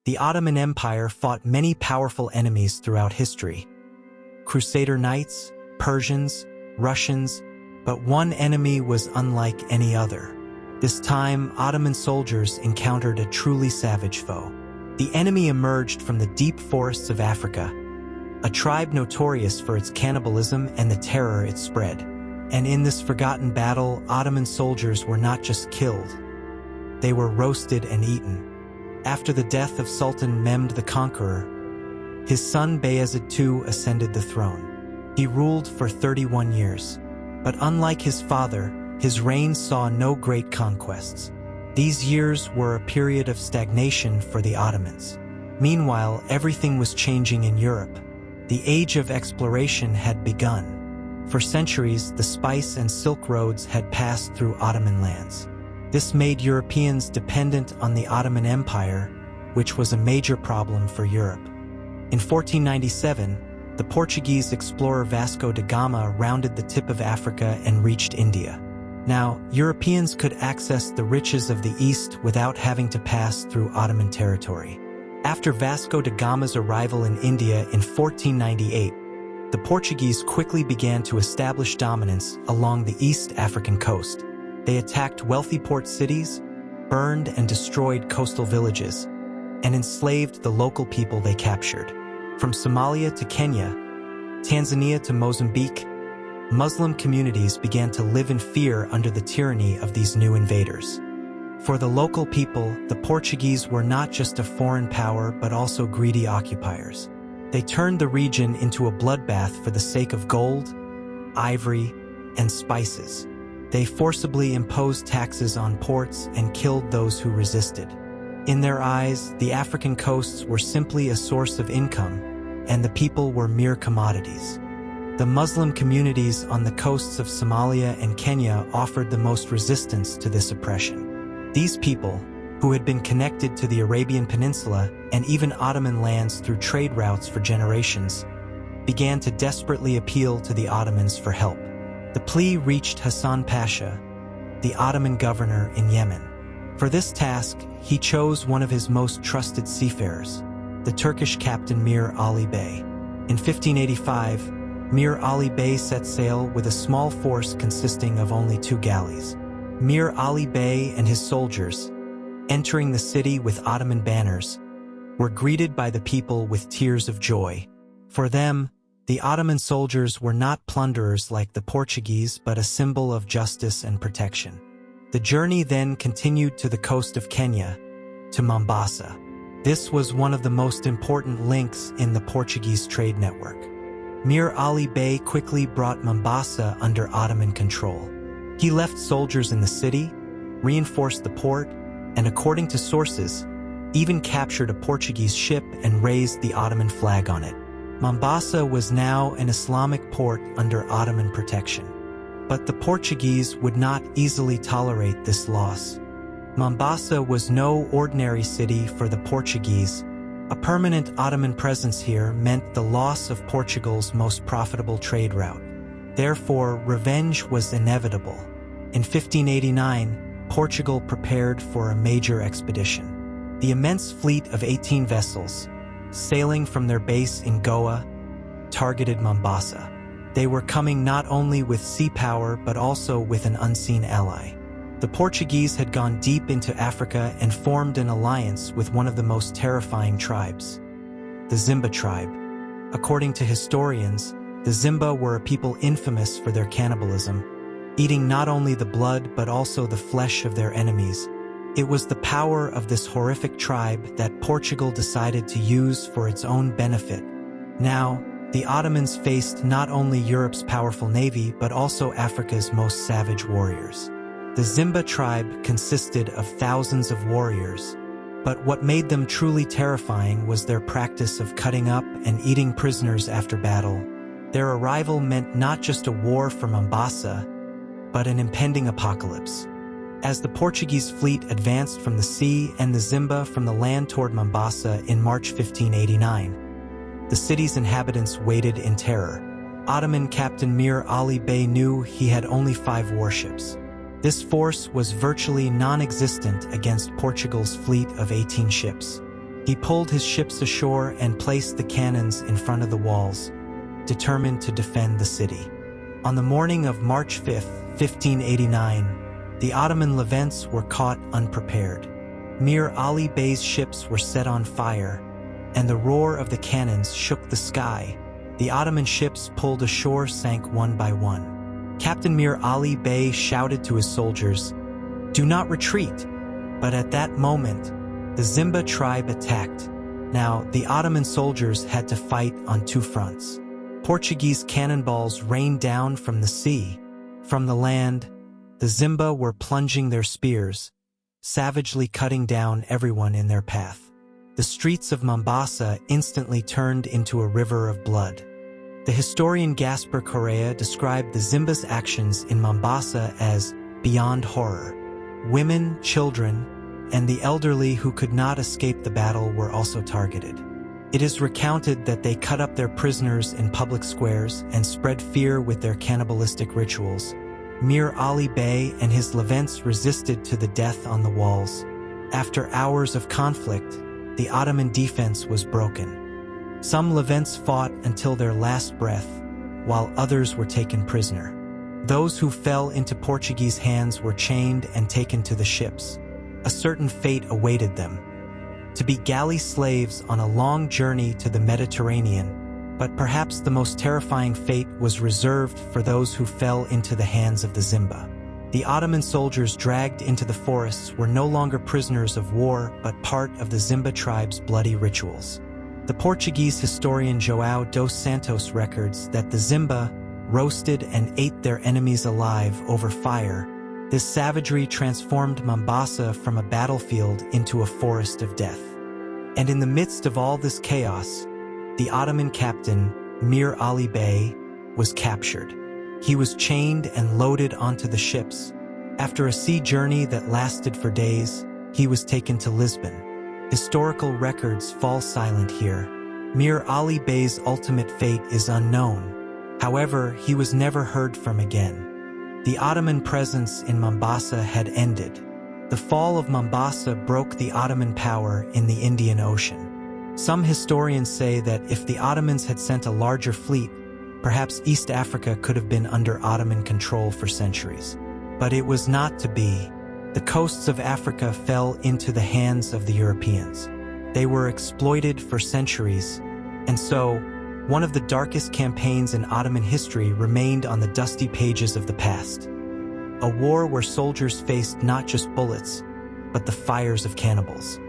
The Ottoman Empire fought many powerful enemies throughout history: Crusader knights, Persians, Russians, but one enemy was unlike any other. This time, Ottoman soldiers encountered a truly savage foe. The enemy emerged from the deep forests of Africa, a tribe notorious for its cannibalism and the terror it spread. And in this forgotten battle, Ottoman soldiers were not just killed, they were roasted and eaten. After the death of Sultan Mehmed the Conqueror, his son Bayezid II ascended the throne. He ruled for 31 years. But unlike his father, his reign saw no great conquests. These years were a period of stagnation for the Ottomans. Meanwhile, everything was changing in Europe. The age of exploration had begun. For centuries, the spice and silk roads had passed through Ottoman lands. This made Europeans dependent on the Ottoman Empire, which was a major problem for Europe. In 1497, the Portuguese explorer Vasco da Gama rounded the tip of Africa and reached India. Now, Europeans could access the riches of the East without having to pass through Ottoman territory. After Vasco da Gama's arrival in India in 1498, the Portuguese quickly began to establish dominance along the East African coast. They attacked wealthy port cities, burned and destroyed coastal villages, and enslaved the local people they captured. From Somalia to Kenya, Tanzania to Mozambique, Muslim communities began to live in fear under the tyranny of these new invaders. For the local people, the Portuguese were not just a foreign power but also greedy occupiers. They turned the region into a bloodbath for the sake of gold, ivory, and spices. They forcibly imposed taxes on ports and killed those who resisted. In their eyes, the African coasts were simply a source of income, and the people were mere commodities. The Muslim communities on the coasts of Somalia and Kenya offered the most resistance to this oppression. These people, who had been connected to the Arabian Peninsula and even Ottoman lands through trade routes for generations, began to desperately appeal to the Ottomans for help. The plea reached Hassan Pasha, the Ottoman governor in Yemen. For this task, he chose one of his most trusted seafarers, the Turkish captain Emir Ali Bey. In 1585, Emir Ali Bey set sail with a small force consisting of only 2 galleys. Emir Ali Bey and his soldiers, entering the city with Ottoman banners, were greeted by the people with tears of joy. For them, the Ottoman soldiers were not plunderers like the Portuguese, but a symbol of justice and protection. The journey then continued to the coast of Kenya, to Mombasa. This was one of the most important links in the Portuguese trade network. Emir Ali Bey quickly brought Mombasa under Ottoman control. He left soldiers in the city, reinforced the port, and according to sources, even captured a Portuguese ship and raised the Ottoman flag on it. Mombasa was now an Islamic port under Ottoman protection. But the Portuguese would not easily tolerate this loss. Mombasa was no ordinary city for the Portuguese. A permanent Ottoman presence here meant the loss of Portugal's most profitable trade route. Therefore, revenge was inevitable. In 1589, Portugal prepared for a major expedition. The immense fleet of 18 vessels, sailing from their base in Goa, targeted Mombasa. They were coming not only with sea power but also with an unseen ally. The Portuguese had gone deep into Africa and formed an alliance with one of the most terrifying tribes, the Zimba tribe. According to historians, the Zimba were a people infamous for their cannibalism, eating not only the blood but also the flesh of their enemies. It was the power of this horrific tribe that Portugal decided to use for its own benefit. Now, the Ottomans faced not only Europe's powerful navy but also Africa's most savage warriors. The Zimba tribe consisted of thousands of warriors, but what made them truly terrifying was their practice of cutting up and eating prisoners after battle. Their arrival meant not just a war for Mombasa, but an impending apocalypse. As the Portuguese fleet advanced from the sea and the Zimba from the land toward Mombasa in March 1589, the city's inhabitants waited in terror. Ottoman captain Emir Ali Bey knew he had only 5 warships. This force was virtually non-existent against Portugal's fleet of 18 ships. He pulled his ships ashore and placed the cannons in front of the walls, determined to defend the city. On the morning of March 5, 1589, the Ottoman Levants were caught unprepared. Emir Ali Bey's ships were set on fire, and the roar of the cannons shook the sky. The Ottoman ships pulled ashore sank one by one. Captain Emir Ali Bey shouted to his soldiers, "Do not retreat!" But at that moment, the Zimba tribe attacked. Now, the Ottoman soldiers had to fight on two fronts. Portuguese cannonballs rained down from the sea. From the land, the Zimba were plunging their spears, savagely cutting down everyone in their path. The streets of Mombasa instantly turned into a river of blood. The historian Gaspar Correa described the Zimba's actions in Mombasa as beyond horror. Women, children, and the elderly who could not escape the battle were also targeted. It is recounted that they cut up their prisoners in public squares and spread fear with their cannibalistic rituals. Emir Ali Bey and his Levants resisted to the death on the walls. After hours of conflict, the Ottoman defense was broken. Some Levants fought until their last breath, while others were taken prisoner. Those who fell into Portuguese hands were chained and taken to the ships. A certain fate awaited them: to be galley slaves on a long journey to the Mediterranean. But perhaps the most terrifying fate was reserved for those who fell into the hands of the Zimba. The Ottoman soldiers dragged into the forests were no longer prisoners of war, but part of the Zimba tribe's bloody rituals. The Portuguese historian João dos Santos records that the Zimba roasted and ate their enemies alive over fire. This savagery transformed Mombasa from a battlefield into a forest of death. And in the midst of all this chaos, the Ottoman captain, Emir Ali Bey, was captured. He was chained and loaded onto the ships. After a sea journey that lasted for days, he was taken to Lisbon. Historical records fall silent here. Emir Ali Bey's ultimate fate is unknown. However, he was never heard from again. The Ottoman presence in Mombasa had ended. The fall of Mombasa broke the Ottoman power in the Indian Ocean. Some historians say that if the Ottomans had sent a larger fleet, perhaps East Africa could have been under Ottoman control for centuries. But it was not to be. The coasts of Africa fell into the hands of the Europeans. They were exploited for centuries, and so, one of the darkest campaigns in Ottoman history remained on the dusty pages of the past. A war where soldiers faced not just bullets, but the fires of cannibals.